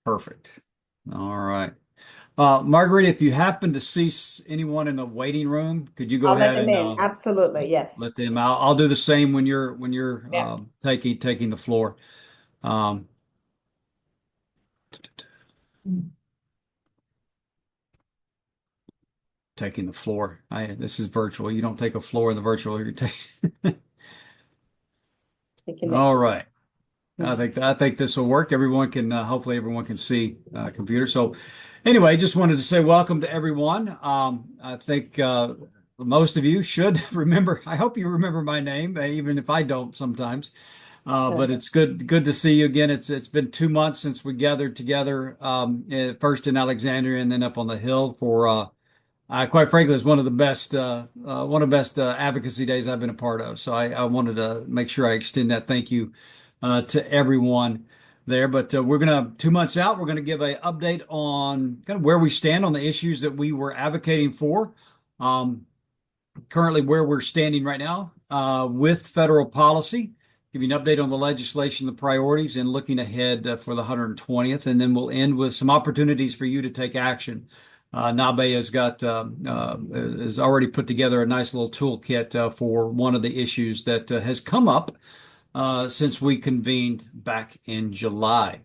Perfect. All right. Marguerite, if you happen to see anyone in the waiting room, could you go I'll let ahead them and in. Absolutely. Yes. let them out? I'll do the same when you're Yeah. taking the floor. Um, taking the floor. This is virtual. You don't take a floor in the virtual. You take. Taking it. All right. Mhm. I think this will work. Everyone can hopefully everyone can see computer. So anyway, just wanted to say welcome to everyone. I think most of you should remember. I hope you remember my name, even if I don't sometimes. But it's good to see you again. It's been 2 months since we gathered together, first in Alexandria and then up on the Hill for quite frankly, it's one of the best advocacy days I've been a part of. So I wanted to make sure I extend that thank you to everyone there. But we're gonna 2 months out, we're gonna give a update on kind of where we stand on the issues that we were advocating for. Um, Currently, where we're standing right now with federal policy. Give you an update on the legislation, the priorities, and looking ahead for the 120th. And then we'll end with some opportunities for you to take action. NABE has already put together a nice little toolkit for one of the issues that has come up since we convened back in July.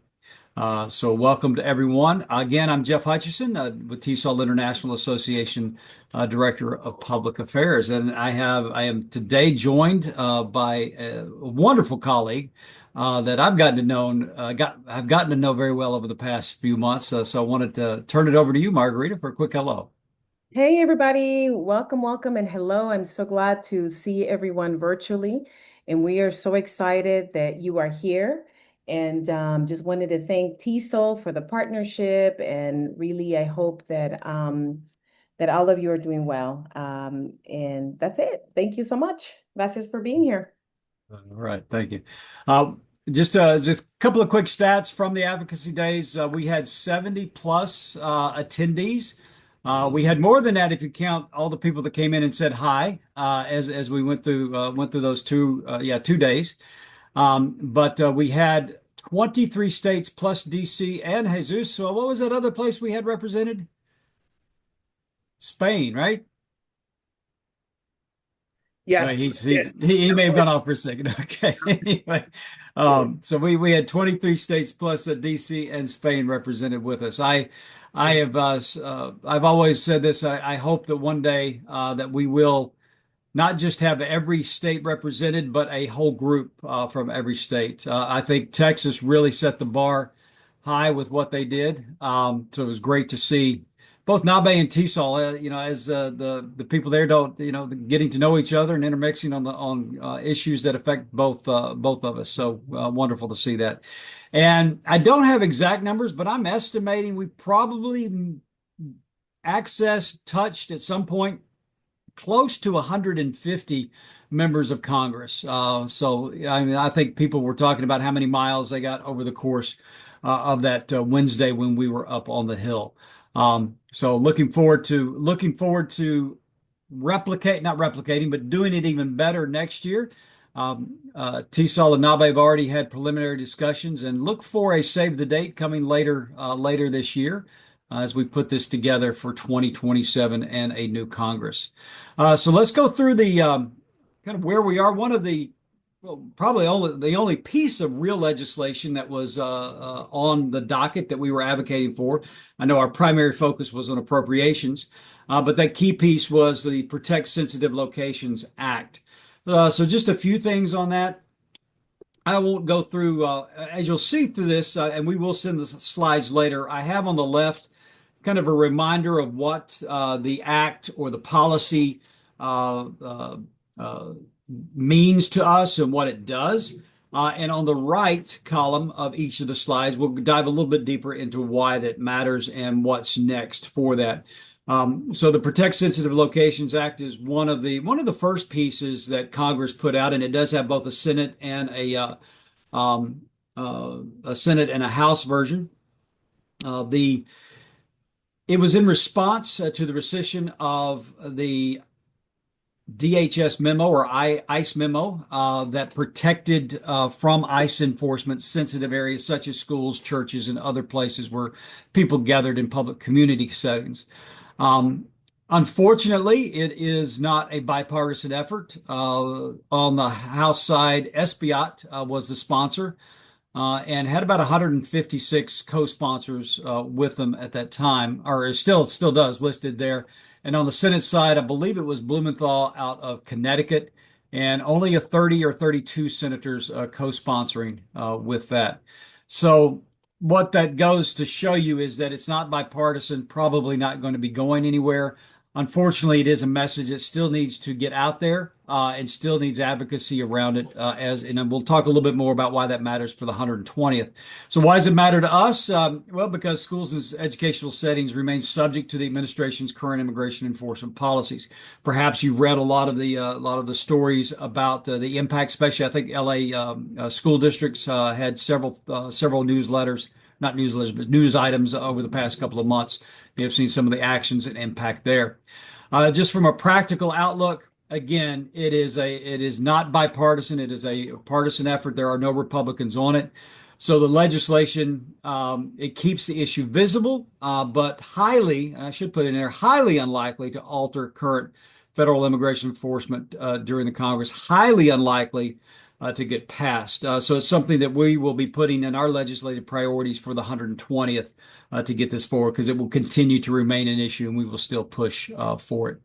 So welcome to everyone. Again, I'm Jeff Hutchison with TESOL International Association, Director of Public Affairs, and I am today joined by a wonderful colleague that I've gotten to know very well over the past few months. So I wanted to turn it over to you, Margarita, for a quick hello. Hey, everybody. Welcome, welcome, and hello. I'm so glad to see everyone virtually. And we are so excited that you are here. And just wanted to thank TESOL for the partnership. And really, I hope that all of you are doing well. And that's it. Thank you so much. Gracias for being here. All right, thank you. Uh, just a couple of quick stats from the advocacy days. We had 70 plus attendees. We had more than that if you count all the people that came in and said hi as we went through those 2 days. But we had 23 states plus DC and Jesus. So what was that other place we had represented? Spain, right? Yes, yes. He may have gone off for a second. Okay. Anyway, so we had 23 states plus DC and Spain represented with us. I've always said this. I hope that one day that we will not just have every state represented, but a whole group from every state. I think Texas really set the bar high with what they did. So it was great to see both Nabe and TESOL, as the people there don't, getting to know each other and intermixing on issues that affect both of us. So wonderful to see that. And I don't have exact numbers, but I'm estimating we probably touched at some point close to 150 members of Congress. So I mean, I think people were talking about how many miles they got over the course of that Wednesday when we were up on the Hill. So looking forward to not replicating, but doing it even better next year. TESOL and NABE have already had preliminary discussions and look for a save the date coming later this year as we put this together for 2027 and a new Congress. So let's go through the kind of where we are. One of the well, probably the only piece of real legislation that was on the docket that we were advocating for. I know our primary focus was on appropriations, but that key piece was the Protect Sensitive Locations Act. So just a few things on that. I won't go through, as you'll see through this, and we will send the slides later. I have on the left kind of a reminder of what the act or the policy uh, uh, uh, means to us and what it does. And on the right column of each of the slides, we'll dive a little bit deeper into why that matters and what's next for that. So the Protect Sensitive Locations Act is one of the first pieces that Congress put out, and it does have both a Senate and a Senate and a House version. The It was in response to the rescission of the DHS memo or ICE memo that protected from ICE enforcement sensitive areas such as schools, churches, and other places where people gathered in public community settings. Um, Unfortunately, it is not a bipartisan effort. On the House side, SBIOT was the sponsor and had about 156 co-sponsors with them at that time, or still does listed there. And on the Senate side, I believe it was Blumenthal out of Connecticut, and only a 30 or 32 senators co-sponsoring with that. So what that goes to show you is that it's not bipartisan, probably not going to be going anywhere. Unfortunately, it is a message that still needs to get out there and still needs advocacy around it. And we'll talk a little bit more about why that matters for the 120th. So, why does it matter to us? Well, because schools and educational settings remain subject to the administration's current immigration enforcement policies. Perhaps you've read a lot of the stories about the impact. Especially, I think LA school districts had several newsletters. Not newsletters, but news items over the past couple of months. You have seen some of the actions and impact there. Just from a practical outlook, again, it is not bipartisan. It is a partisan effort. There are no Republicans on it. So the legislation, it keeps the issue visible, but highly, and I should put in there, highly unlikely to alter current federal immigration enforcement during the Congress. Highly unlikely to get passed. So it's something that we will be putting in our legislative priorities for the 120th to get this forward because it will continue to remain an issue and we will still push for it.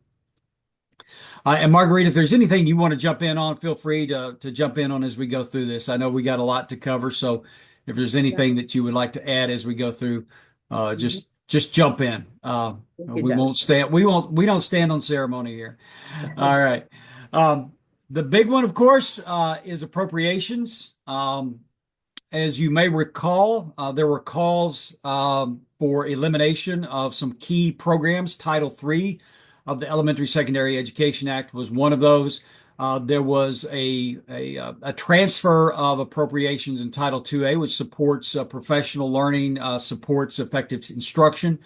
And Marguerite, if there's anything you want to jump in on, feel free to jump in on as we go through this. I know we got a lot to cover, so if there's anything that you would like to add as we go through, just jump in. We don't stand on ceremony here. All right. The big one, of course, is appropriations. As you may recall, there were calls for elimination of some key programs. Title III of the Elementary Secondary Education Act was one of those. There was a transfer of appropriations in Title IIA, which supports professional learning, supports effective instruction.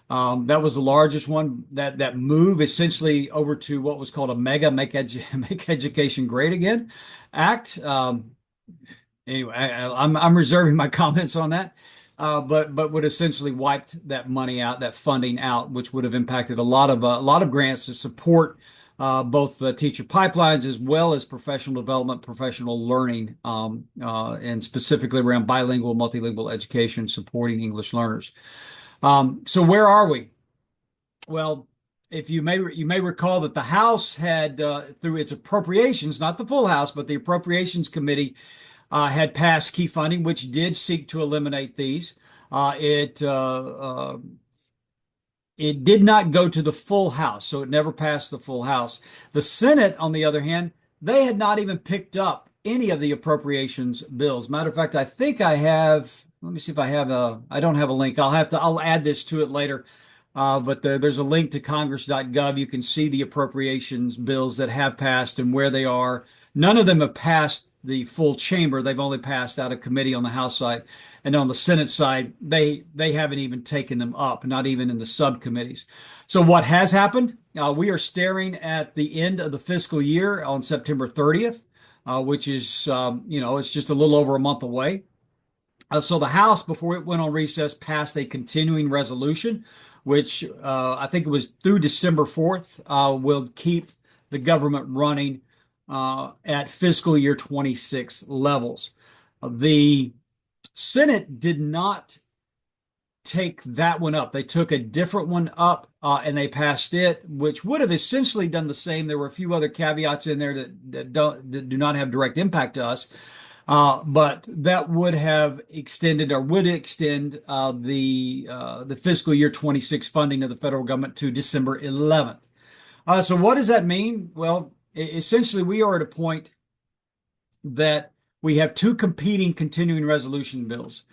That was the largest one. That move essentially over to what was called a Make Education Great Again Act. Anyway, I'm reserving my comments on that. But would essentially wiped that money out, that funding out, which would have impacted a lot of grants to support both the teacher pipelines as well as professional development, professional learning, and specifically around bilingual, multilingual education, supporting English learners. So where are we? Well, if you may recall that the House had, through its appropriations, not the full House, but the Appropriations Committee had passed key funding, which did seek to eliminate these. It did not go to the full House, so it never passed the full House. The Senate, on the other hand, they had not even picked up any of the appropriations bills. Matter of fact, I think I have. Let me see if I have I don't have a link. I'll add this to it later. But there's a link to congress.gov. You can see the appropriations bills that have passed and where they are. None of them have passed the full chamber. They've only passed out of committee on the House side. And on the Senate side, they haven't even taken them up, not even in the subcommittees. So what has happened? We are staring at the end of the fiscal year on September 30th, which is, it's just a little over a month away. So the House, before it went on recess, passed a continuing resolution, which I think it was through December 4th, will keep the government running at fiscal year 26 levels. The Senate did not take that one up. They took a different one up and they passed it, which would have essentially done the same. There were a few other caveats in there that do not have direct impact to us. But that would have extended or would extend the fiscal year 26 funding of the federal government to December 11th. So what does that mean? Well, essentially, we are at a point that we have two competing continuing resolution bills.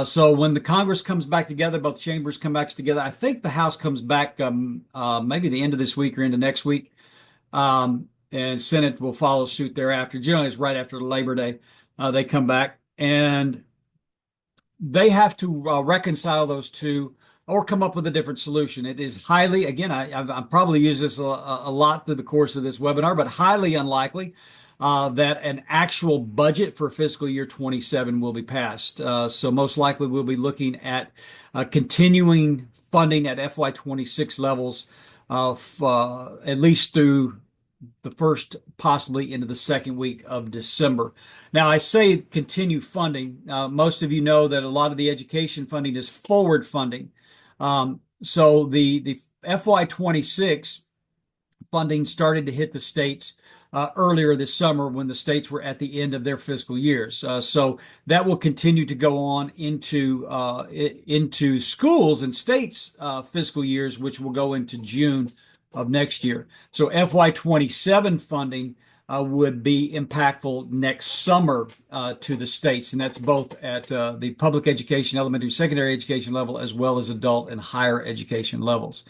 So when the Congress comes back together, both chambers come back together. I think the House comes back maybe the end of this week or into next week. And Senate will follow suit thereafter. Generally, it's right after Labor Day. They come back and they have to reconcile those two or come up with a different solution. It is highly, again, I've probably used this a lot through the course of this webinar, but highly unlikely that an actual budget for fiscal year 27 will be passed. So most likely we'll be looking at continuing funding at FY26 levels at least through the first, possibly into the second week of December. Now, I say continue funding. Most of you know that a lot of the education funding is forward funding. So the FY26 funding started to hit the states earlier this summer when the states were at the end of their fiscal years. So that will continue to go on into schools and states' fiscal years, which will go into June of next year. So FY27 funding would be impactful next summer to the states, and that's both at the public education, elementary, secondary education level, as well as adult and higher education levels.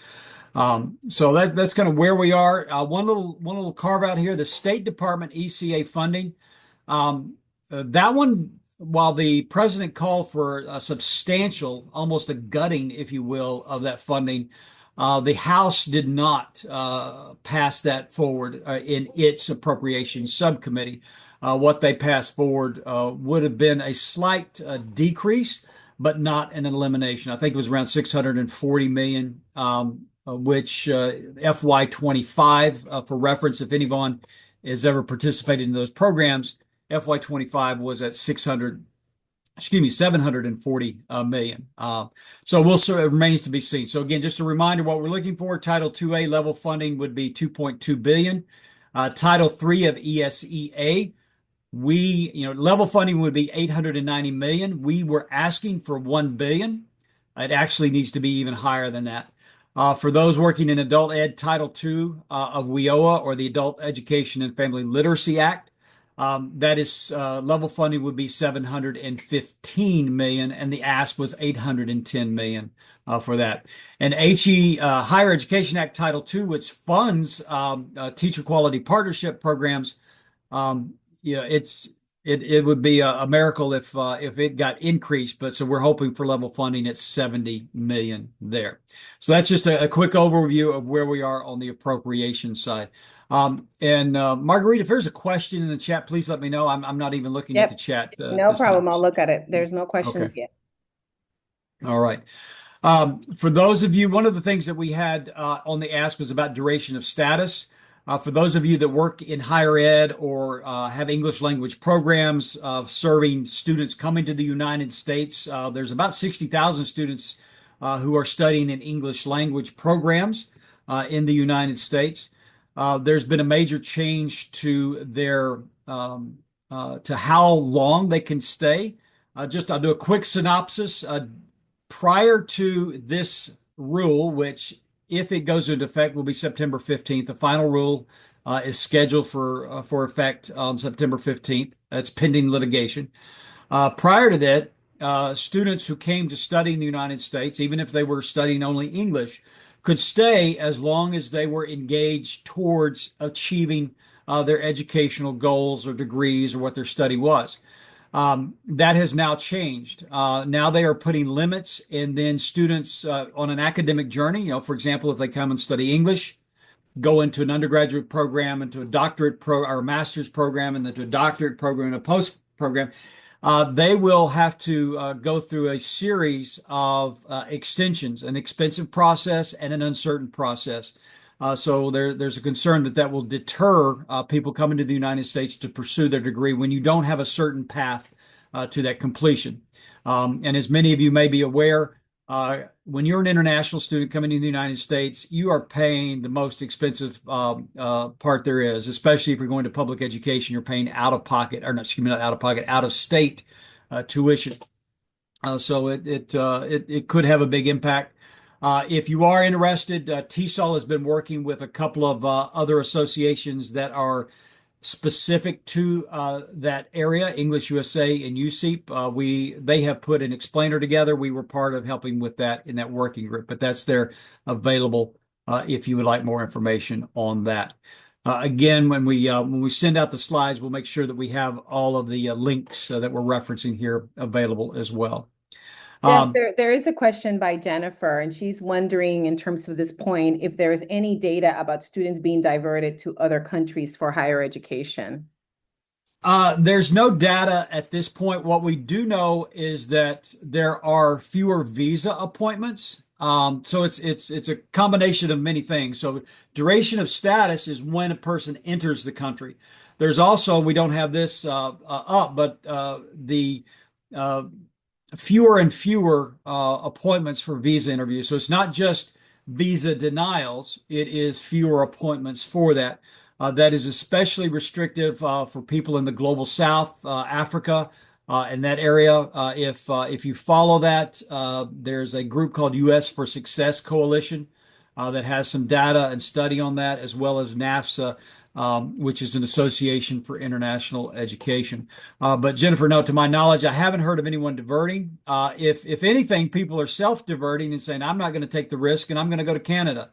So that's kind of where we are. One little carve out here: the State Department ECA funding. That one, while the president called for a substantial, almost a gutting, if you will, of that funding, the House did not pass that forward in its appropriations subcommittee. What they passed forward would have been a slight decrease, but not an elimination. I think it was around 640 million, which FY25, for reference, if anyone has ever participated in those programs, FY25 was at 740 million. So it remains to be seen. So again, just a reminder what we're looking for. Title 2A level funding would be 2.2 billion. Title 3 of ESEA, level funding would be 890 million. We were asking for 1 billion. It actually needs to be even higher than that. For those working in adult ed, Title II of WIOA, or the Adult Education and Family Literacy Act, that is level funding would be 715 million, and the ask was 810 million for that. And Higher Education Act Title II, which funds teacher quality partnership programs, it would be a miracle if it got increased, but so we're hoping for level funding at 70 million there. So that's just a quick overview of where we are on the appropriation side. And Marguerite, if there's a question in the chat, please let me know. I'm not even looking at the chat. No problem. Time. I'll look at it. There's no questions yet. All right. For those of you, one of the things that we had on the ask was about duration of status. For those of you that work in higher ed or have English language programs serving students coming to the United States, there's about 60,000 students who are studying in English language programs in the United States. There's been a major change to their to how long they can stay. I'll do a quick synopsis. Prior to this rule, which if it goes into effect will be September 15th, the final rule is scheduled for effect on September 15th. That's pending litigation. Prior to that, students who came to study in the United States, even if they were studying only English, could stay as long as they were engaged towards achieving their educational goals or degrees or what their study was. That has now changed. Now they are putting limits, and then students on an academic journey, for example, if they come and study English, go into an undergraduate program, into a doctorate or a master's program, and then to a doctorate program and a post program, they will have to go through a series of extensions, an expensive process and an uncertain process. So there's a concern that will deter people coming to the United States to pursue their degree when you don't have a certain path to that completion. And as many of you may be aware, when you're an international student coming to the United States, you are paying the most expensive part there is, especially if you're going to public education. You're paying out of pocket, or not, excuse me, not out of pocket, out of state tuition. So it could have a big impact. If you are interested, TESOL has been working with a couple of other associations that are specific to that area, English USA and USEEP. They have put an explainer together. We were part of helping with that in that working group, but that's there available if you would like more information on that. Again, when we send out the slides, we'll make sure that we have all of the links that we're referencing here available as well. Yes, there is a question by Jennifer, and she's wondering, in terms of this point, if there is any data about students being diverted to other countries for higher education. There's no data at this point. What we do know is that there are fewer visa appointments. So it's a combination of many things. So duration of status is when a person enters the country. There's also, we don't have this up, but the uh, fewer and fewer appointments for visa interviews. So it's not just visa denials, it is fewer appointments for that. That is especially restrictive for people in the global south, Africa, in that area. If you follow that, there's a group called U.S. for Success Coalition that has some data and study on that, as well as NAFSA, which is an association for international education. But Jennifer, no, to my knowledge, I haven't heard of anyone diverting. If anything, people are self-diverting and saying, "I'm not going to take the risk, and I'm going to go to Canada.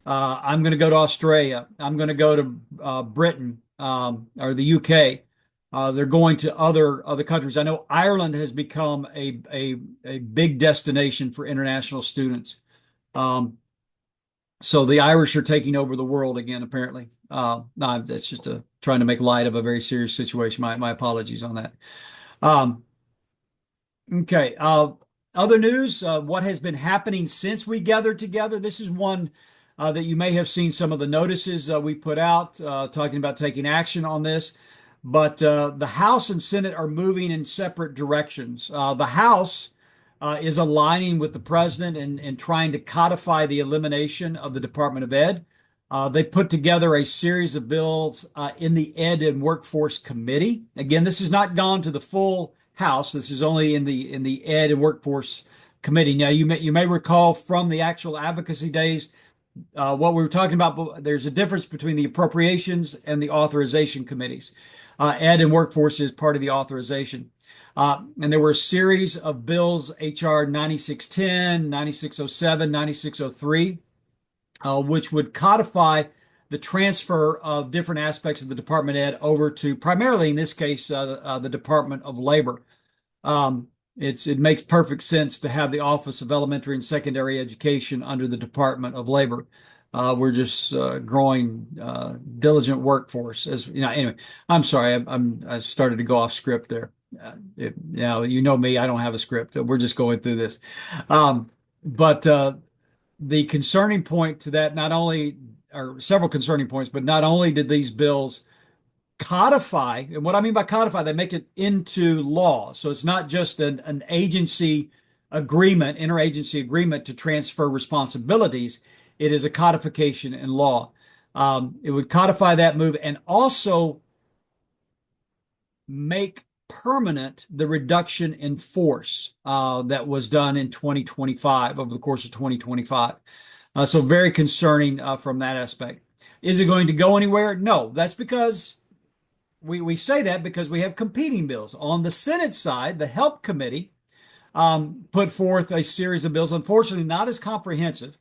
I'm going to go to Australia. I'm going to go to Britain or the UK." They're going to other countries. I know Ireland has become a big destination for international students. Um, so the Irish are taking over the world again, apparently. No, that's just trying to make light of a very serious situation. My apologies on that. Um, okay. Other news, what has been happening since we gathered together? This is one that you may have seen some of the notices we put out talking about taking action on this. But the House and Senate are moving in separate directions. The House is aligning with the president and trying to codify the elimination of the Department of Ed. They put together a series of bills in the Ed and Workforce Committee. Again, this has not gone to the full House. This is only in the Ed and Workforce Committee. Now, you may recall from the actual advocacy days what we were talking about. There's a difference between the appropriations and the authorization committees. Ed and Workforce is part of the authorization. And there were a series of bills, HR 9610, 9607, 9603, which would codify the transfer of different aspects of the Department of Ed over to primarily, in this case, the Department of Labor. It makes perfect sense to have the Office of Elementary and Secondary Education under the Department of Labor. We're just growing diligent workforce, as you know. Anyway, I'm sorry, I started to go off script there. You know me, I don't have a script. We're just going through this. But the concerning point to that, not only or several concerning points, but not only did these bills codify, and what I mean by codify, they make it into law. So it's not just an agency agreement, interagency agreement to transfer responsibilities. It is a codification in law. It would codify that move and also make permanent the reduction in force that was done in 2025, over the course of 2025. So very concerning from that aspect. Is it going to go anywhere? No, that's because we say that because we have competing bills. On the Senate side, the Help Committee put forth a series of bills, unfortunately not as comprehensive.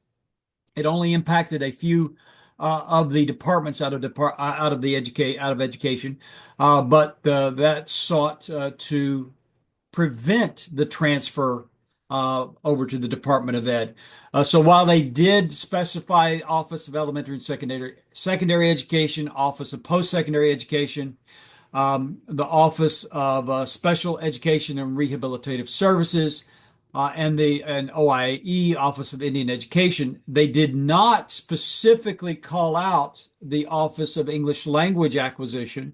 It only impacted a few of the departments out of education, but that sought to prevent the transfer over to the Department of Ed. So while they did specify Office of Elementary and Secondary Education, Office of Post-Secondary Education, the Office of Special Education and Rehabilitative Services, and OIE, Office of Indian Education, they did not specifically call out the Office of English Language Acquisition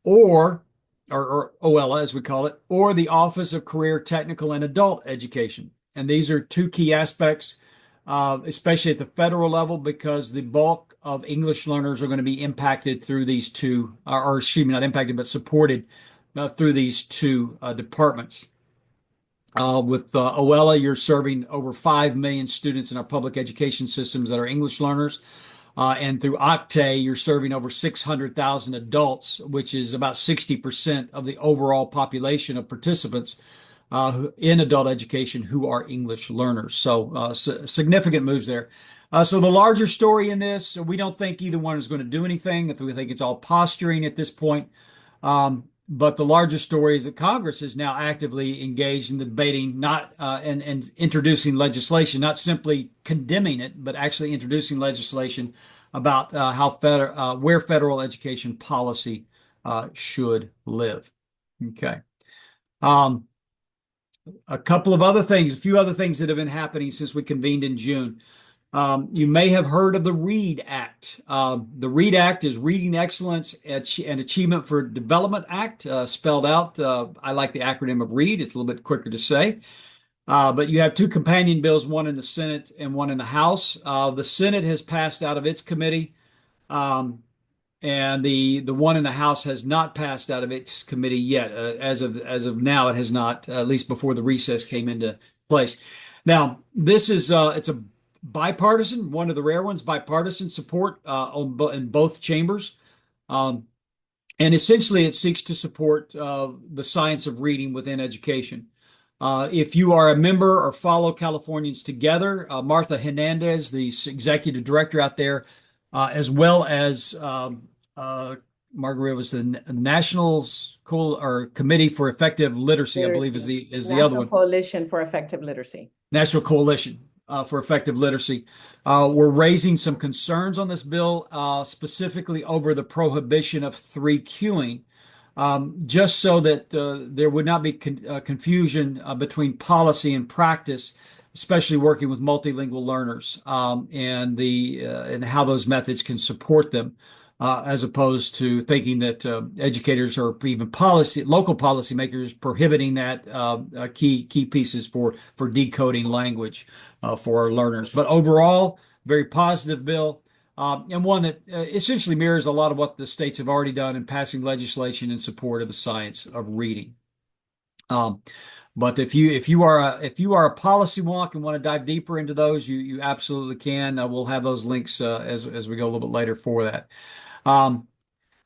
or OELA as we call it, or the Office of Career Technical and Adult Education. And these are two key aspects, especially at the federal level, because the bulk of English learners are going to be impacted through these two, or excuse me, not impacted, but supported through these two departments. With OELA, you're serving over 5 million students in our public education systems that are English learners. And through Octay, you're serving over 600,000 adults, which is about 60% of the overall population of participants in adult education who are English learners. So significant moves there. So the larger story in this, we don't think either one is going to do anything. If we think it's all posturing at this point. but the larger story is that Congress is now actively engaged in the debating, not and introducing legislation, not simply condemning it, but actually introducing legislation about where federal education policy should live. Okay. Um, a couple of other things, a few other things that have been happening since we convened in June. You may have heard of the READ Act. The READ Act is Reading Excellence and Achievement for Development Act, spelled out. I like the acronym of READ. It's a little bit quicker to say. But you have two companion bills, one in the Senate and one in the House. The Senate has passed out of its committee. Um, and the one in the House has not passed out of its committee yet. As of now, it has not, at least before the recess came into place. Now, this is it's a bipartisan, one of the rare ones, bipartisan support in both chambers. Um, and essentially, it seeks to support the science of reading within education. If you are a member or follow Californians Together, Martha Hernandez, the executive director out there, as well as Margaret was the National Committee for Effective Literacy, I believe is the other National one. Coalition for Effective Literacy. National Coalition for Effective Literacy. We're raising some concerns on this bill, specifically over the prohibition of 3Qing, just so that there would not be confusion between policy and practice, especially working with multilingual learners, and how those methods can support them, as opposed to thinking that educators or even local policymakers prohibiting that key pieces for decoding language for our learners. But overall, very positive bill. And one that essentially mirrors a lot of what the states have already done in passing legislation in support of the science of reading. But if you are a policy wonk and want to dive deeper into those, you absolutely can. We'll have those links as we go a little bit later for that. Um,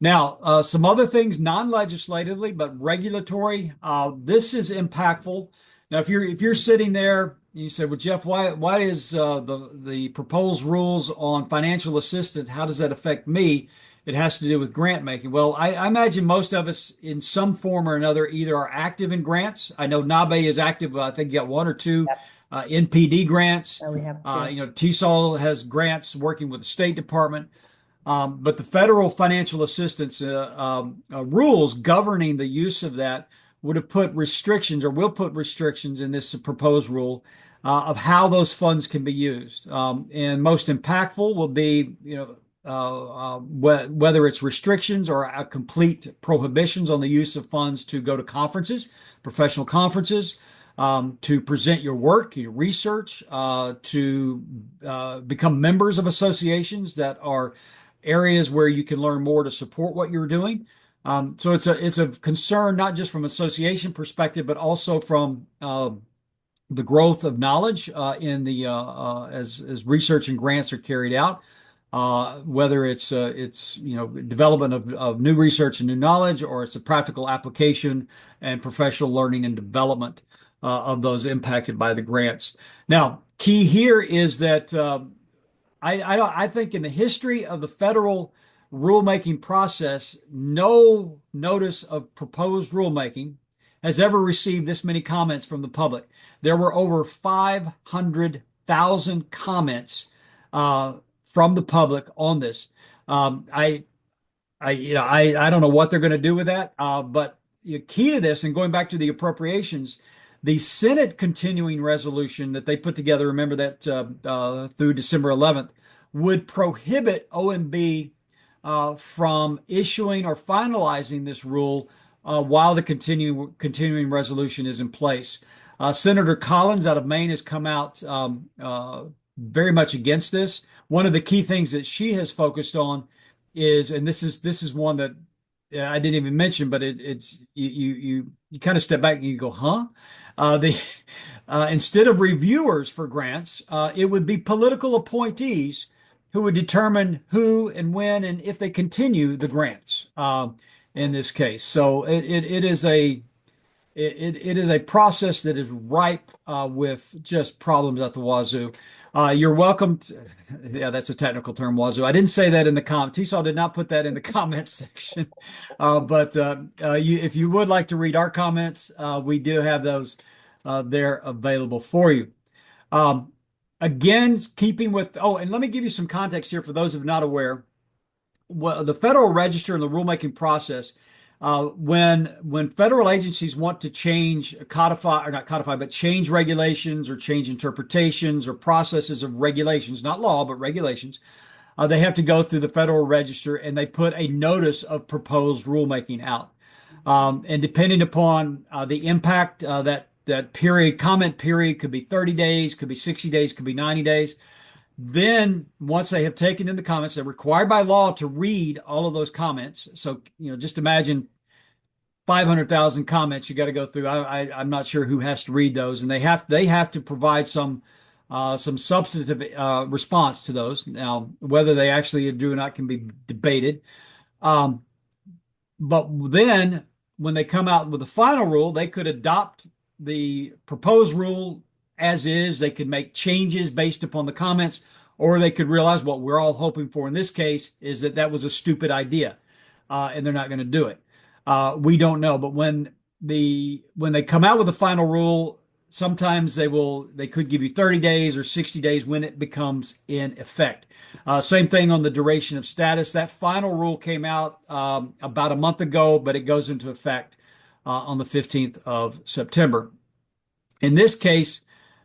Now, some other things non-legislatively, but regulatory. This is impactful. Now, if you're sitting there, you say, "Well, Jeff, why is the proposed rules on financial assistance? How does that affect me?" It has to do with grant making. Well, I imagine most of us, in some form or another, either are active in grants. I know NABE is active. I think you got one or two Yep. NPD grants. We have two. TESOL has grants working with the State Department. But the federal financial assistance rules governing the use of that would have put restrictions, or will put restrictions in this proposed rule of how those funds can be used. And most impactful will be, whether it's restrictions or complete prohibitions on the use of funds to go to conferences, professional conferences, to present your work, your research, to become members of associations that are areas where you can learn more to support what you're doing. So it's a concern not just from association perspective, but also from the growth of knowledge in the as research and grants are carried out. Whether it's development of new research and new knowledge, or it's a practical application and professional learning and development of those impacted by the grants. Now, key here is that I think in the history of the federal rulemaking process, no notice of proposed rulemaking has ever received this many comments from the public. There were over 500,000 comments from the public on this. I don't know what they're going to do with that, but the key to this, and going back to the appropriations, the Senate continuing resolution that they put together, remember that through December 11th, would prohibit OMB from issuing or finalizing this rule while the continuing resolution is in place. Senator Collins out of Maine has come out very much against this. One of the key things that she has focused on is, and this is one that I didn't even mention, but it's you kind of step back and you go, huh? The Instead of reviewers for grants, it would be political appointees who would determine who and when and if they continue the grants in this case. So it is a process that is ripe with just problems at the wazoo. You're welcome to, yeah, that's a technical term, wazoo. I didn't say that in the comment. TESOL did not put that in the comment section. But if you would like to read our comments, we do have those there available for you. Um, Again, keeping with, oh, and let me give you some context here for those who are not aware. Well, the Federal Register and the rulemaking process, when federal agencies want to change, codify, or not codify, but change regulations or change interpretations or processes of regulations, not law, but regulations, they have to go through the Federal Register and they put a notice of proposed rulemaking out. And depending upon the impact, that period, comment period could be 30 days, could be 60 days, could be 90 days. Then once they have taken in the comments, they're required by law to read all of those comments. So, just imagine 500,000 comments you got to go through. I'm not sure who has to read those, and they have to provide some substantive response to those. Now, whether they actually do or not can be debated. Um, but then when they come out with the final rule, they could adopt the proposed rule as is. They could make changes based upon the comments, or they could realize what we're all hoping for in this case is that that was a stupid idea, and they're not going to do it. We don't know, but when they come out with the final rule, sometimes they could give you 30 days or 60 days when it becomes in effect. Same thing on the duration of status. That final rule came out about a month ago, but it goes into effect on the 15th of September. In this case,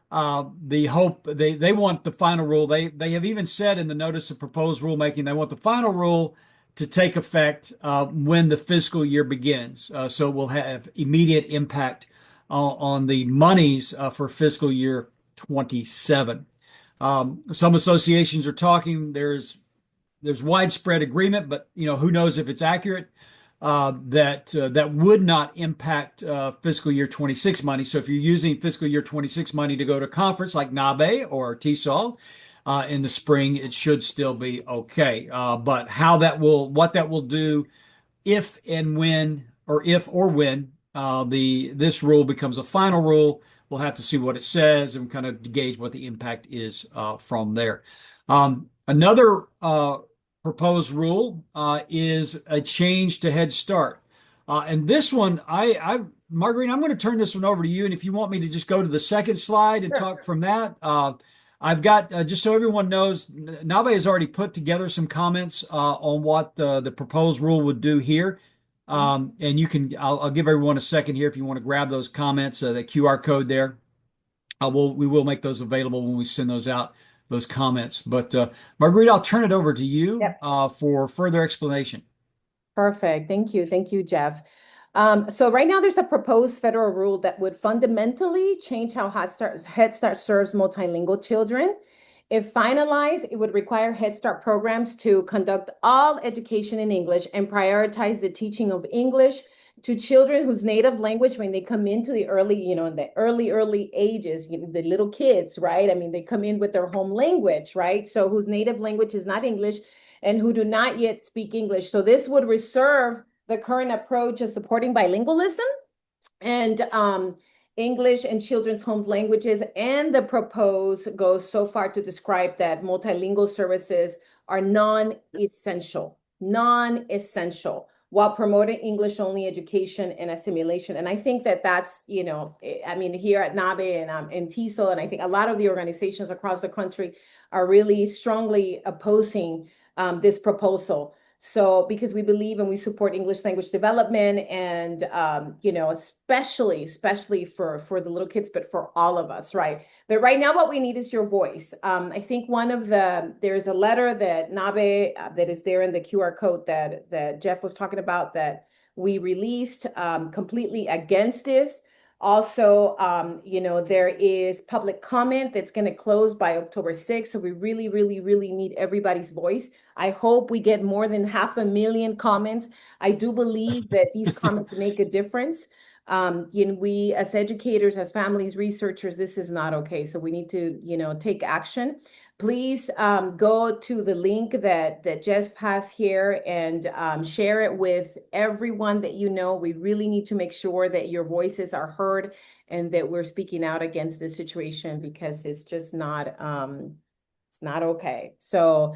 the hope they want the final rule. They have even said in the notice of proposed rulemaking they want the final rule to take effect when the fiscal year begins. So it will have immediate impact on the monies for fiscal year 27. Some associations are talking. There's widespread agreement, but who knows if it's accurate. That would not impact fiscal year 26 money. So if you're using fiscal year 26 money to go to a conference like NABE or TESOL in the spring, it should still be okay. But what that will do if and when, or if or when this rule becomes a final rule, we'll have to see what it says and kind of gauge what the impact is from there. Another proposed rule is a change to Head Start. And this one, Marguerite, I'm going to turn this one over to you. And if you want me to just go to the second slide and talk from that, I've got, just so everyone knows, NABE has already put together some comments on what the proposed rule would do here. And I'll give everyone a second here if you want to grab those comments, the QR code there. We will make those available when we send those out, those comments. But Marguerite, I'll turn it over to you for further explanation. Perfect. Thank you. Thank you, Jeff. So right now there's a proposed federal rule that would fundamentally change how Head Start serves multilingual children. If finalized, it would require Head Start programs to conduct all education in English and prioritize the teaching of English to children whose native language, when they come into the early, in the early ages, the little kids, right? I mean, they come in with their home language, right? So whose native language is not English and who do not yet speak English. So this would reserve the current approach of supporting bilingualism and English and children's home languages. And the proposed goes so far to describe that multilingual services are non-essential, while promoting English-only education and assimilation. And I think that's, I mean, here at NABE and TESOL, and I think a lot of the organizations across the country are really strongly opposing this proposal. So because we believe and we support English language development and, especially for the little kids, but for all of us, right? But right now, what we need is your voice. I think there's a letter that NABE, that is there in the QR code that Jeff was talking about that we released completely against this. Also, there is public comment that's going to close by October 6th. So we really, really, really need everybody's voice. I hope we get more than 500,000 comments. I do believe that these comments make a difference. We as educators, as families, researchers, this is not okay. So we need to, take action. Please go to the link that Jeff has here and share it with everyone that you know. We really need to make sure that your voices are heard and that we're speaking out against this situation because it's just not it's not okay. So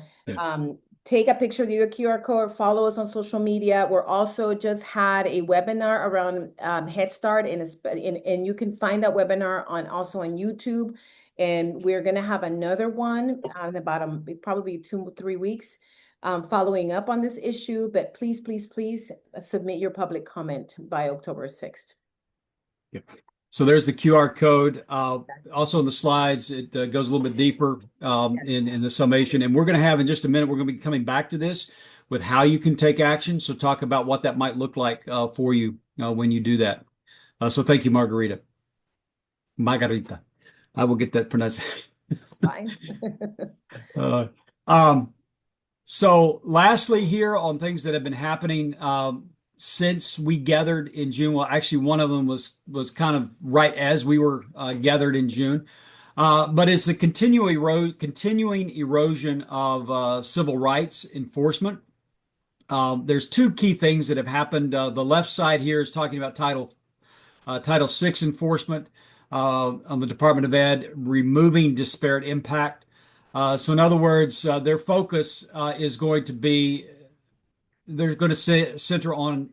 take a picture of your QR code, follow us on social media. We're also just had a webinar around Head Start, and you can find that webinar also on YouTube. And we're going to have another one in about probably 2 or 3 weeks following up on this issue. But please, please, please submit your public comment by October 6th. Yeah. So there's the QR code. Also in the slides, it goes a little bit deeper in the summation. And we're going to have in just a minute, we're going to be coming back to this with how you can take action. So talk about what that might look like for you when you do that. So thank you, Margarita. Margarita. I will get that pronunciation. Fine. So lastly here on things that have been happening since we gathered in June. Well, actually, one of them was kind of right as we were gathered in June. But it's a continuing erosion of civil rights enforcement. There's two key things that have happened. The left side here is talking about Title VI enforcement on the Department of Ed, removing disparate impact. So in other words, their focus is going to be they're going to center on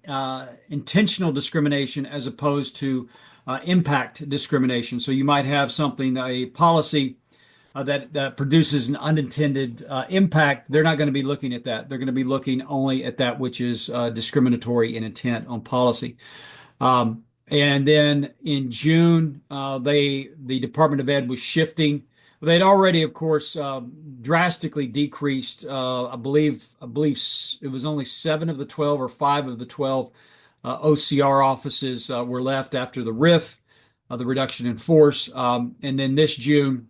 intentional discrimination as opposed to impact discrimination. So you might have a policy that produces an unintended impact. They're not going to be looking at that. They're going to be looking only at that which is discriminatory in intent on policy. And then in June, the Department of Ed was shifting. They'd already, of course, drastically decreased. I believe it was only 7 of the 12 or 5 of the 12 OCR offices were left after the RIF, the reduction in force. And then this June,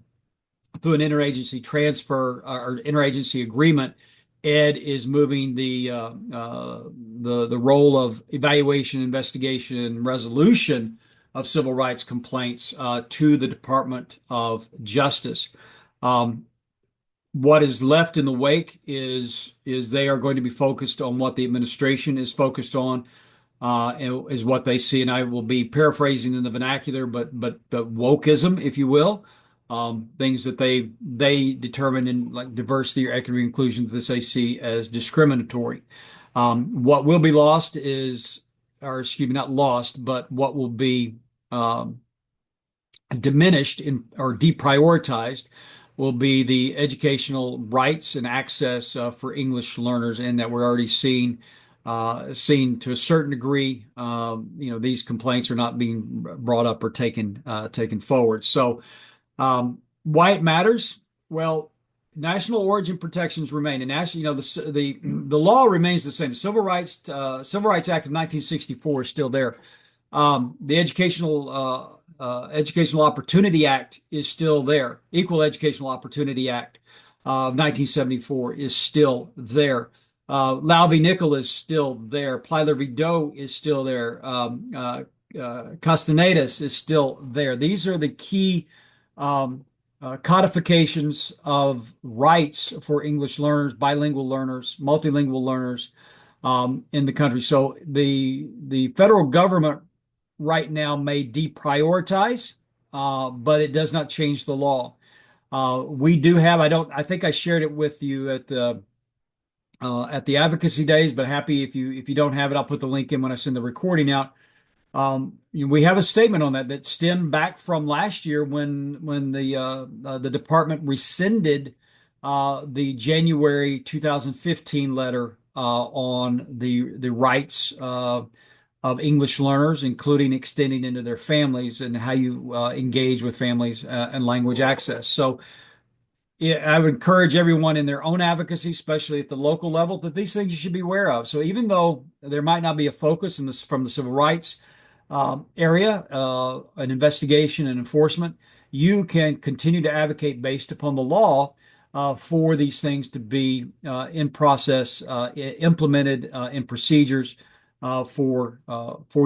through an interagency transfer or interagency agreement, Ed is moving the role of evaluation, investigation, and resolution of civil rights complaints to the Department of Justice. What is left in the wake is they are going to be focused on what the administration is focused on, is what they see. And I will be paraphrasing in the vernacular, but wokeism, if you will, things that they determine in like diversity or equity or inclusion that they see as discriminatory. What will be lost is, or excuse me, not lost, but what will be diminished or deprioritized will be the educational rights and access for English learners, and that we're already seeing to a certain degree. These complaints are not being brought up or taken forward. So why it matters? Well, national origin protections remain, and national, the law remains the same. The Civil Rights Act of 1964 is still there. The Educational Opportunity Act is still there. Equal Educational Opportunity Act of 1974 is still there. Lau v. Nickel is still there. Plyler v. Doe is still there. Castanedas is still there. These are the key codifications of rights for English learners, bilingual learners, multilingual learners in the country. So the federal government right now may deprioritize, but it does not change the law. We do have, I think I shared it with you at the Advocacy Days, but happy if you don't have it, I'll put the link in when I send the recording out. We have a statement on that stemmed back from last year when the department rescinded the January 2015 letter on the rights of English learners, including extending into their families and how you engage with families and language access. So I would encourage everyone in their own advocacy, especially at the local level, that these things you should be aware of. So even though there might not be a focus from the civil rights area, an investigation and enforcement, you can continue to advocate based upon the law for these things to be in process, implemented in procedures for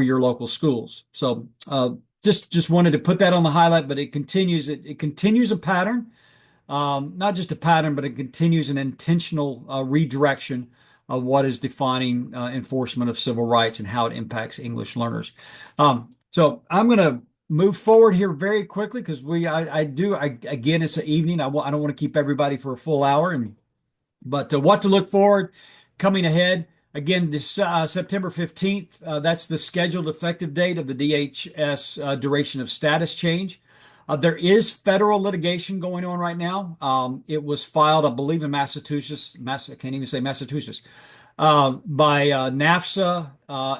your local schools. So just wanted to put that on the highlight, but it continues a pattern, not just a pattern, but it continues an intentional redirection of what is defining enforcement of civil rights and how it impacts English learners. So I'm going to move forward here very quickly because again, it's an evening. I don't want to keep everybody for a full hour, but what to look forward coming ahead. Again, this September 15th, that's the scheduled effective date of the DHS duration of status change. There is federal litigation going on right now. It was filed, I believe, in Massachusetts. I can't even say Massachusetts, by NAFSA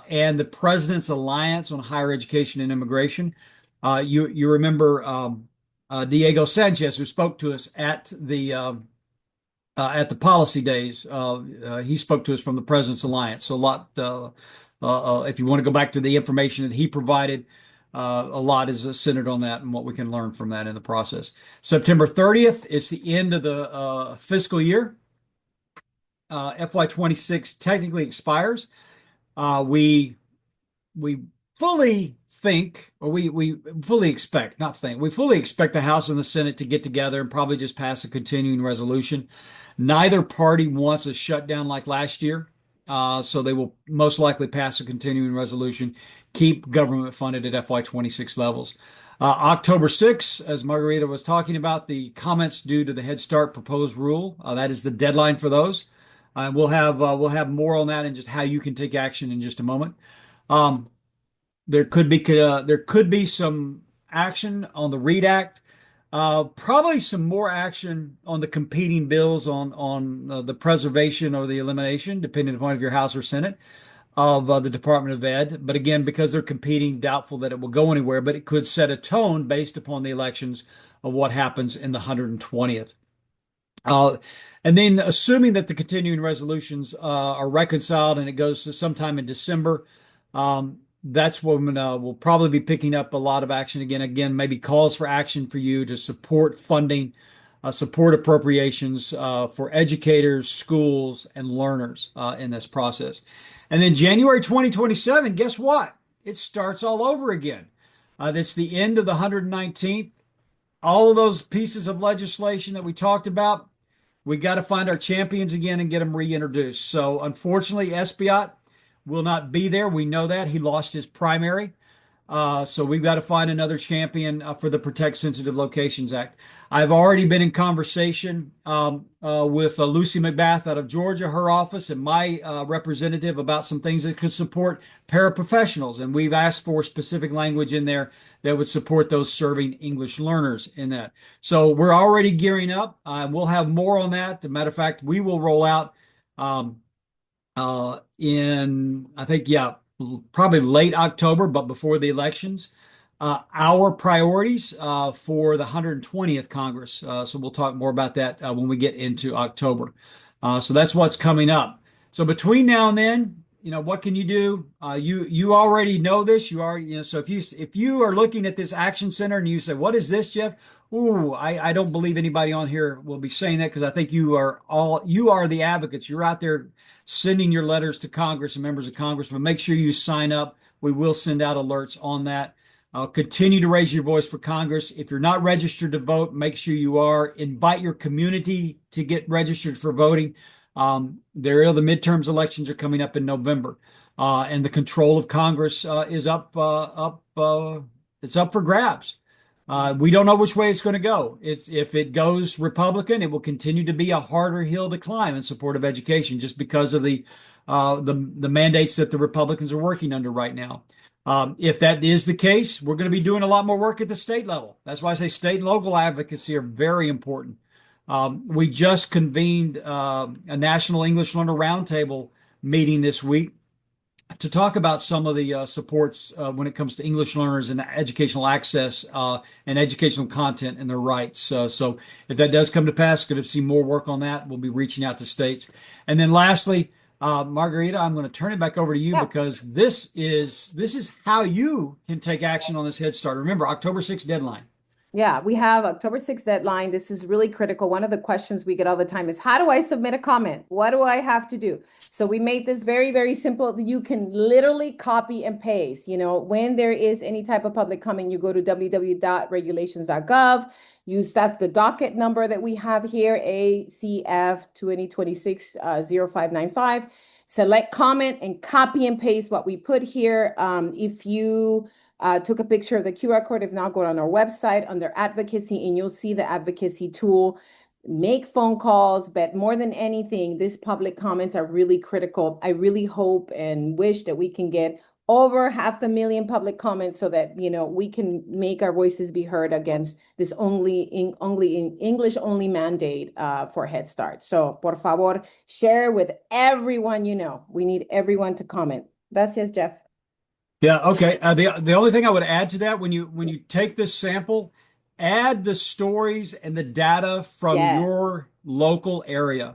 and the President's Alliance on Higher Education and Immigration. You remember Diego Sanchez, who spoke to us at the policy days. He spoke to us from the President's Alliance. So a lot, if you want to go back to the information that he provided, a lot is centered on that and what we can learn from that in the process. September 30th, it's the end of the fiscal year. FY26 technically expires. We fully think, or we fully expect, not think, we fully expect the House and the Senate to get together and probably just pass a continuing resolution. Neither party wants a shutdown like last year, so they will most likely pass a continuing resolution, keep government funded at FY26 levels. October 6th, as Margarita was talking about, the comments due to the Head Start proposed rule. That is the deadline for those. We'll have more on that and just how you can take action in just a moment. There could be some action on the READ Act. Probably some more action on the competing bills on the preservation or the elimination, depending upon if your House or Senate, of the Department of Ed. But again, because they're competing, doubtful that it will go anywhere, but it could set a tone based upon the elections of what happens in the 120th. And then assuming that the continuing resolutions are reconciled and it goes to sometime in December, that's when we'll probably be picking up a lot of action again, maybe calls for action for you to support funding, support appropriations for educators, schools, and learners in this process. And then January 2027, guess what? It starts all over again. That's the end of the 119th. All of those pieces of legislation that we talked about, we got to find our champions again and get them reintroduced. So unfortunately, Esbiot will not be there. We know that. He lost his primary. So we've got to find another champion for the Protect Sensitive Locations Act. I've already been in conversation with Lucy McBath out of Georgia, her office, and my representative about some things that could support paraprofessionals. And we've asked for specific language in there that would support those serving English learners in that. So we're already gearing up. We'll have more on that. As a matter of fact, we will roll out I think, probably late October, but before the elections, our priorities for the 120th Congress. So we'll talk more about that when we get into October. So that's what's coming up. So between now and then, what can you do? You already know this. So if you are looking at this action center and you say, "What is this, Jeff?" Ooh, I don't believe anybody on here will be saying that because I think you are the advocates. You're out there sending your letters to Congress and members of Congress, but make sure you sign up. We will send out alerts on that. Continue to raise your voice for Congress. If you're not registered to vote, make sure you are. Invite your community to get registered for voting. The midterms elections are coming up in November, and the control of Congress is up. It's up for grabs. We don't know which way it's going to go. If it goes Republican, it will continue to be a harder hill to climb in support of education, just because of the mandates that the Republicans are working under right now. If that is the case, we're going to be doing a lot more work at the state level. That's why I say state and local advocacy are very important. We just convened a National English Learner Roundtable meeting this week to talk about some of the supports when it comes to English learners and educational access and educational content and their rights. So if that does come to pass, going to see more work on that. We'll be reaching out to states. And then lastly, Margarita, I'm going to turn it back over to you because this is how you can take action on this Head Start. Remember, October 6th deadline. Yeah, we have October 6th deadline. This is really critical. One of the questions we get all the time is, how do I submit a comment? What do I have to do? So we made this very, very simple. You can literally copy and paste. When there is any type of public comment, you go to www.regulations.gov. That's the docket number that we have here, ACF 2026 0595. Select comment and copy and paste what we put here. If you took a picture of the QR code. If not, go on our website under advocacy and you'll see the advocacy tool. Make phone calls, but more than anything, these public comments are really critical. I really hope and wish that we can get over 500,000 public comments so that we can make our voices be heard against this only in English only mandate for Head Start. So por favor, share with everyone you know. We need everyone to comment. Gracias, Jeff. Yeah, okay. The only thing I would add to that, when you take this sample, add the stories and the data from Yes. your local area.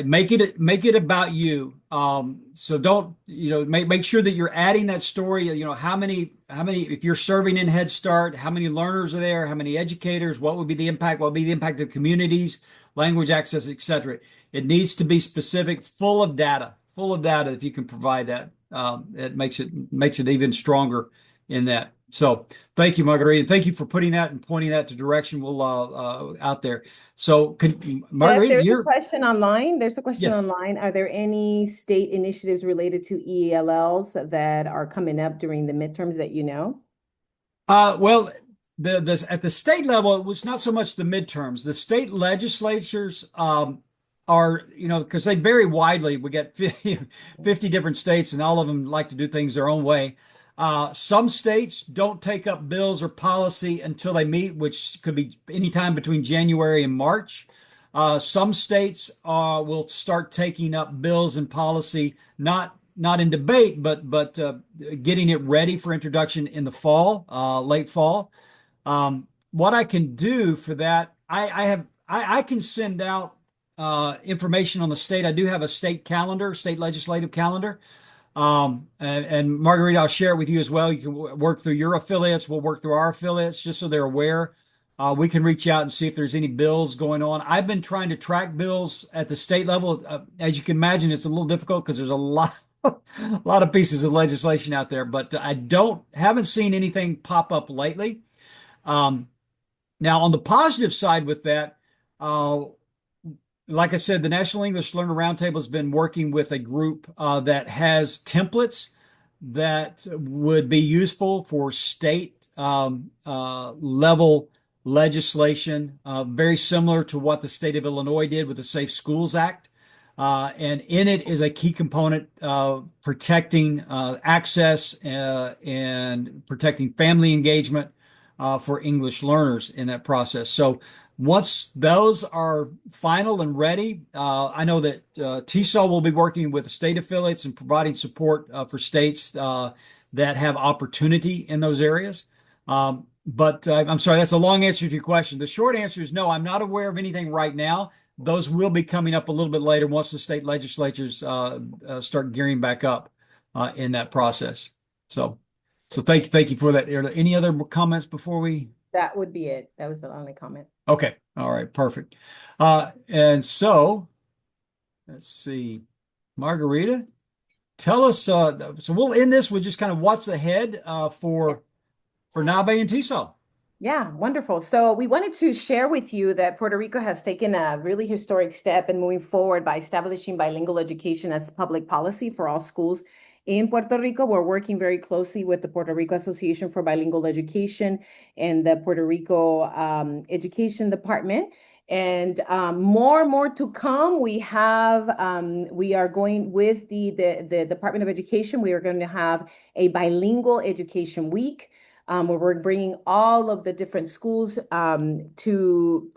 Make it about you. So don't, make sure that you're adding that story. How many if you're serving in Head Start, how many learners are there, how many educators, what would be the impact, what would be the impact of communities, language access, etc. It needs to be specific, full of data. Full of data. If you can provide that, it makes it even stronger in that. So thank you, Margarita. Thank you for putting that and pointing that to direction we'll out there. So Yes, Margarita, there's a you're question online. There's a question yes. online. Are there any state initiatives related to ELLs that are coming up during the midterms that you know? Well, at the state level, it was not so much the midterms. The state legislatures are, because they vary widely. We got 50 different states, and all of them like to do things their own way. Some states don't take up bills or policy until they meet, which could be anytime between January and March. Some states will start taking up bills and policy, not in debate, but getting it ready for introduction in the fall, late fall. What I can do for that, I can send out information on the state. I do have a state calendar, state legislative calendar. And Margarita, I'll share it with you as well. You can work through your affiliates. We'll work through our affiliates just so they're aware. We can reach out and see if there's any bills going on. I've been trying to track bills at the state level. As you can imagine, it's a little difficult because there's a lot of pieces of legislation out there, but I haven't seen anything pop up lately. Now, on the positive side with that, like I said, the National English Learner Roundtable has been working with a group that has templates that would be useful for state level legislation, very similar to what the state of Illinois did with the Safe Schools Act. And in it is a key component of protecting access and protecting family engagement for English learners in that process. So once those are final and ready, I know that TESOL will be working with the state affiliates and providing support for states that have opportunity in those areas. But I'm sorry, that's a long answer to your question. The short answer is no, I'm not aware of anything right now. Those will be coming up a little bit later once the state legislatures start gearing back up in that process. So thank you for that. Are there any other comments before we? That would be it. That was the only comment. Okay. All right. Perfect. And so let's see, Margarita, tell us. So we'll end this with just kind of what's ahead for NABE and TESOL. Yeah, wonderful. So we wanted to share with you that Puerto Rico has taken a really historic step in moving forward by establishing bilingual education as public policy for all schools in Puerto Rico. We're working very closely with the Puerto Rico Association for Bilingual Education and the Puerto Rico Education Department. And more to come. We are going with the Department of Education. We are going to have a bilingual education week. Where we're bringing all of the different schools to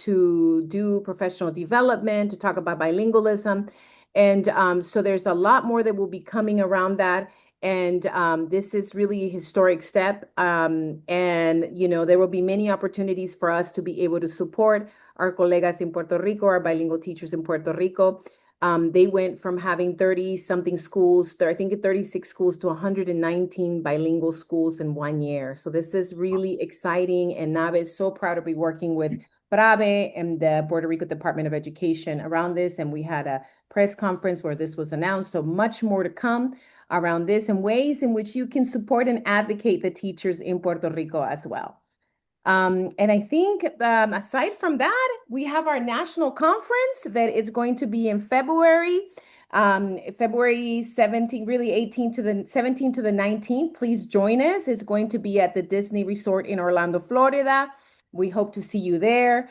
do professional development, to talk about bilingualism. And so there's a lot more that will be coming around that. And this is really a historic step. And, there will be many opportunities for us to be able to support our colegas in Puerto Rico, our bilingual teachers in Puerto Rico. They went from having 30 something schools, I think 36 schools, to 119 bilingual schools in 1 year. So this is really exciting. And NABE is so proud to be working with PRAVE and the Puerto Rico Department of Education around this. And we had a press conference where this was announced. So much more to come around this and ways in which you can support and advocate the teachers in Puerto Rico as well. And I think aside from that, we have our national conference that is going to be in February, February 17th, really 18th to the 17th to the 19th. Please join us. It's going to be at the Disney Resort in Orlando, Florida. We hope to see you there.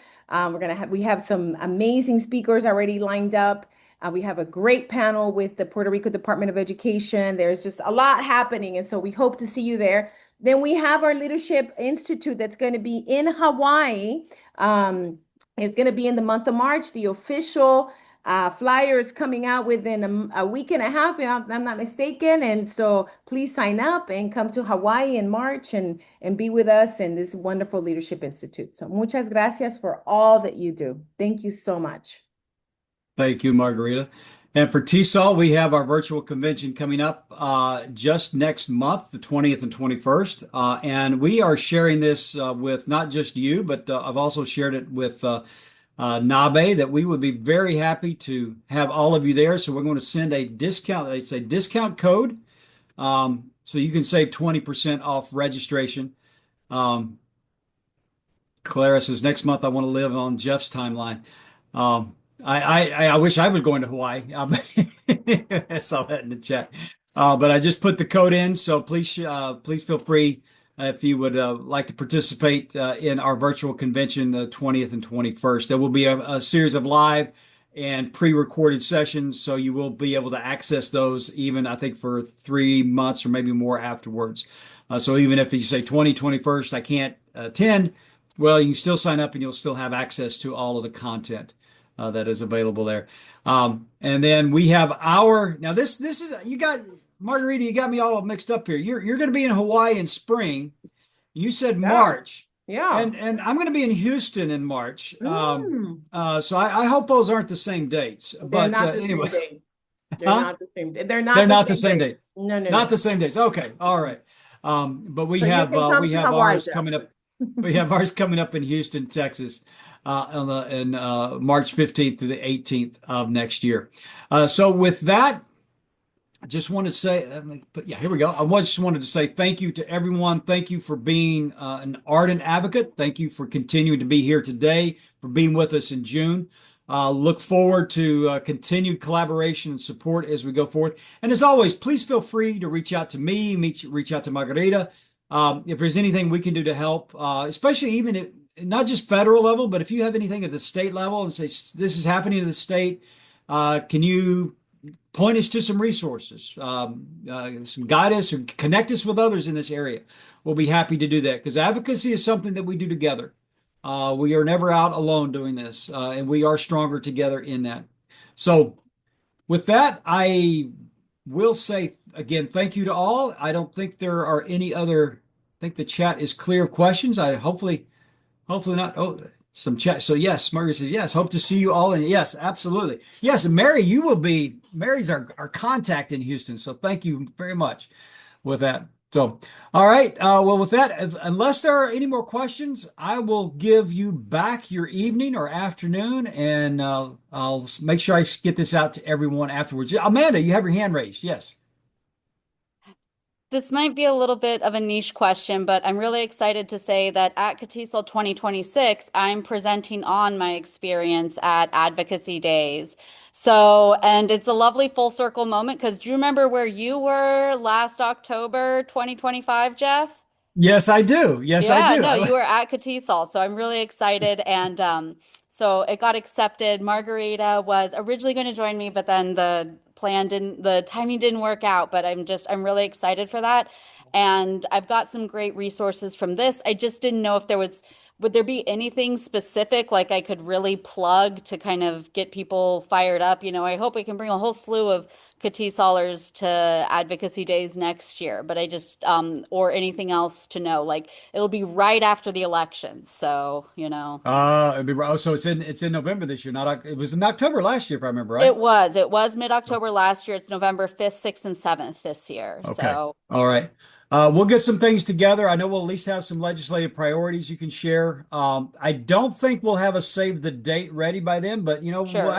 We have some amazing speakers already lined up. We have a great panel with the Puerto Rico Department of Education. There's just a lot happening, and so we hope to see you there. Then we have our Leadership Institute that's going to be in Hawaii. It's going to be in the month of March. The official flyer is coming out within a week and a half, if I'm not mistaken. And so please sign up and come to Hawaii in March and be with us in this wonderful Leadership Institute. So muchas gracias for all that you do. Thank you so much. Thank you, Margarita. And for TESOL, we have our virtual convention coming up just next month, the 20th and 21st. And we are sharing this with not just you, but I've also shared it with NABE, that we would be very happy to have all of you there. So we're going to send a discount, it's a discount code. So you can save 20% off registration. Clara says, next month I want to live on Jeff's timeline. I wish I was going to Hawaii. I saw that in the chat. But I just put the code in, so please feel free if you would like to participate in our virtual convention the 20th and 21st. There will be a series of live and pre-recorded sessions, so you will be able to access those even, I think, for 3 months or maybe more afterwards. So even if you say 21st, I can't attend, well, you can still sign up and you'll still have access to all of the content that is available there. And then we have now this is, you got, Margarita, you got me all mixed up here. You're going to be in Hawaii in spring. You said March. Yeah. And I'm going to be in Houston in March. So I hope those aren't the same dates. But anyway. They're not the same day. They're not the same date. No. Not the same days. Okay. All right. But we have Hawaii, ours coming up. We have ours coming up in Houston, Texas, in March 15th to the 18th of next year. So with that, I just want to say, here we go. Just wanted to say thank you to everyone. Thank you for being an ardent advocate. Thank you for continuing to be here today, for being with us in June. Look forward to continued collaboration and support as we go forward. And as always, please feel free to reach out to me, reach out to Margarita. If there's anything we can do to help, especially even if, not just federal level, but if you have anything at the state level and say, this is happening to the state, can you point us to some resources, some guide us or connect us with others in this area? We'll be happy to do that, because advocacy is something that we do together. We are never out alone doing this, and we are stronger together in that. So with that, I will say again, thank you to all. I don't think there are any other, I think the chat is clear of questions. Hopefully not. Oh, some chat. So yes, Margaret says, yes, hope to see you all. And yes, absolutely. Yes, and Mary, Mary's our contact in Houston. So thank you very much with that. So, all right. Well, with that, unless there are any more questions, I will give you back your evening or afternoon, and I'll make sure I get this out to everyone afterwards. Amanda, you have your hand raised. Yes. This might be a little bit of a niche question, but I'm really excited to say that at TESOL 2026, I'm presenting on my experience at Advocacy Days. So, and it's a lovely full circle moment, because do you remember where you were last October 2025, Jeff? Yes, I do. Yes, I do. No, you were at TESOL, so I'm really excited. And so it got accepted. Margarita was originally going to join me, but then the timing didn't work out. But I'm really excited for that. And I've got some great resources from this. I just didn't know if there was would there be anything specific like I could really plug to kind of get people fired up? I hope we can bring a whole slew of KT-solers to advocacy days next year, but I just or anything else to know. Like it'll be right after the election, so. So it's in November this year. It was in October last year, if I remember right. It was mid-October last year. It's November 5th, 6th, and 7th this year. Okay. So All right. We'll get some things together. I know we'll at least have some legislative priorities you can share. I don't think we'll have a save the date ready by then, but sure.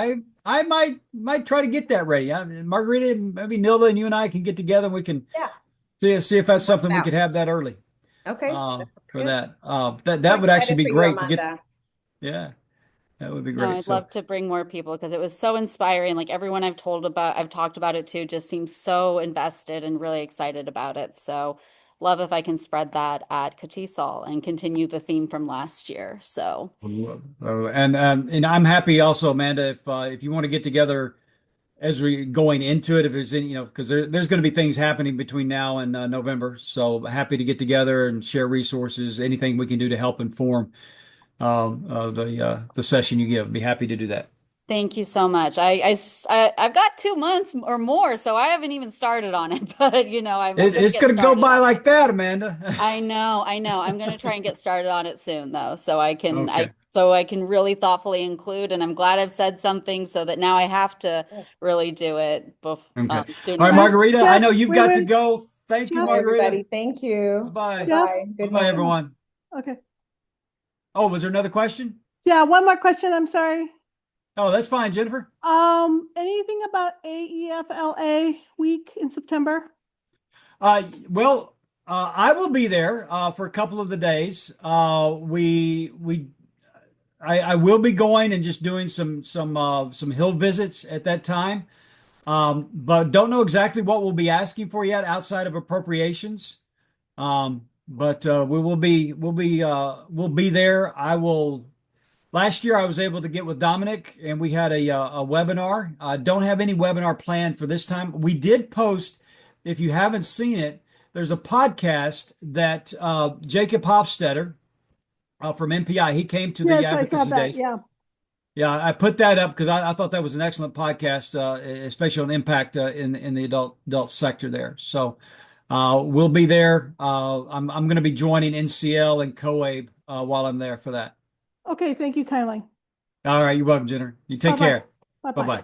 I might try to get that ready. Margarita, maybe Nilda and you and I can get together and we can Yeah. see if that's something we Out. could have that early. Okay. For Good. that. So That would actually excited be for you, great to get. Amanda. Yeah, that would be No, great. I'd So love to bring more people because it was so inspiring. Like everyone I've talked about it to, just seems so invested and really excited about it. So, love if I can spread that at Katisol and continue the theme from last year. So, and I'm happy also, Amanda, if you want to get together as we going into it, if there's any, because there's going to be things happening between now and November. So happy to get together and share resources, anything we can do to help inform the session you give. Be happy to do that. thank you so much. I've got 2 months or more, so I haven't even started on it, but I'm gonna It's get going to go started by on it. like that, Amanda. I know, I know. I'm going to try and get started on it soon though, so I can Okay. really thoughtfully include, and I'm glad I've said something so that now I have to really do it Okay. sooner All right, rather. Margarita, I Jeff, know you've wait, got to wait, go. Thank you, Jeff, Bye, Margarita. everybody. Thank you. Bye-bye. Jeff. Bye-bye. Good Bye-bye, night. everyone. Okay. Oh, was there another question? Yeah, one more question. I'm sorry. Oh, that's fine, Jennifer. Anything about AEFLA week in September? Well, I will be there for a couple of the days. I will be going and just doing some hill visits at that time. But don't know exactly what we'll be asking for yet outside of appropriations. But we'll be there. I will. Last year I was able to get with Dominic and we had a webinar. I don't have any webinar planned for this time. We did post, if you haven't seen it, there's a podcast that Jacob Hofstetter from MPI, he came to the Yes, I saw advocacy that. days. Yeah. Yeah, I put that up because I thought that was an excellent podcast, especially on impact in the adult sector there. So we'll be there. I'm going to be joining NCL and COABE while I'm there for that. Okay. Thank you kindly. All right, you're welcome, Jenner. You take Bye-bye. care. Bye Bye-bye. bye.